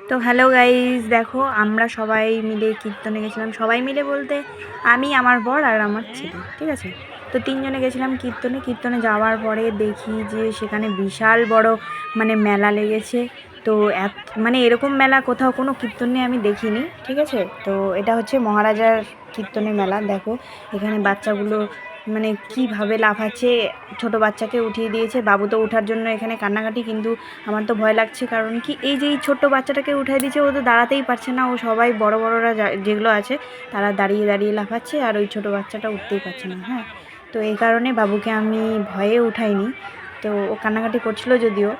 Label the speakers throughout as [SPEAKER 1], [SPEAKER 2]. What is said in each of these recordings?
[SPEAKER 1] তো hello guys, দেখো আমরা সবাই মিলে কীর্তনে গেছিলাম। সবাই মিলে বলতে আমি, আমার বর আর আমার ছেলে, ঠিক আছে। তো তিনজনে গেছিলাম কীর্তনে। কীর্তনে যাওয়ার পরে দেখি যে সেখানে বিশাল বড় মেলা লেগেছে। তো মানে এরকম মেলা কোথাও কোনো কীর্তনে আমি দেখিনি, ঠিক আছে। তো এটা হচ্ছে মহারাজার কীর্তনের মেলা। দেখো এখানে বাচ্চাগুলো কীভাবে লাফাচ্ছে। ছোট বাচ্চাকে উঠিয়ে দিয়েছে, বাবু তো ওঠার জন্য এখানে কান্নাকাটি, কিন্তু আমার তো ভয় লাগছে। কারণ কি, এই যে এই ছোট্ট বাচ্চাটাকে উঠাই দিয়েছে, ও তো দাঁড়াতেই পারছে না। ও সবাই বড় বড়রা যেগুলো আছে তারা দাঁড়িয়ে দাঁড়িয়ে লাফাচ্ছে, আর ওই ছোট বাচ্চাটা উঠতেই পারছে না। হ্যাঁ, তো এই কারণে বাবুকে আমি ভয়ে উঠাইনি। তো ও কান্নাকাটি করছিল যদিও।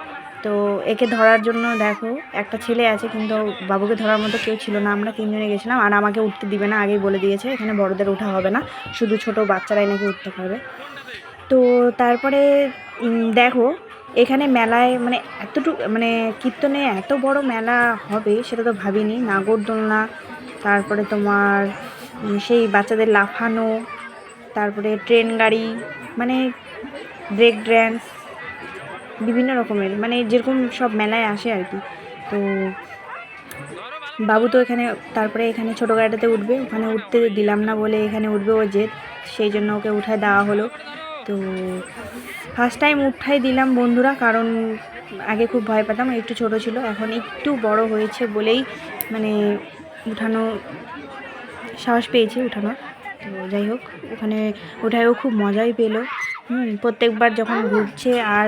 [SPEAKER 1] তো একে ধরার জন্য দেখো একটা ছেলে আছে, কিন্তু বাবুকে ধরার মতো কেউ ছিল না। আমরা তিনজনে গেছিলাম, আর আমাকে উঠতে দিবে না, আগেই বলে দিয়েছে এখানে বড়দের ওঠা হবে না, শুধু ছোট বাচ্চারাই নাকি উঠতে পারবে। তো তারপরে দেখো এখানে মেলায় এতটুকু কীর্তনে এত বড় মেলা হবে সেটা তো ভাবিনি। নাগরদোলনা, তারপরে তোমার সেই বাচ্চাদের লাফানো, তারপরে ট্রেন গাড়ি, ব্রেক ড্যান্স, বিভিন্ন রকমের যেরকম সব মেলায় আসে আর কি। তো বাবু তো তারপরে এখানে ছোটো গাড়িটাতে উঠবে, ওখানে উঠতে দিলাম না বলে এখানে উঠবে ও জেদ, সেই জন্য ওকে উঠায় দেওয়া হলো। তো ফার্স্ট টাইম উঠাই দিলাম বন্ধুরা, কারণ আগে খুব ভয় পেতাম, একটু ছোট ছিল, এখন একটু বড় হয়েছে বলেই উঠানো সাহস পেয়েছি উঠানোর। তো যাই হোক, ওখানে উঠায়ও খুব মজাই পেলো। প্রত্যেকবার যখন ঘুরছে আর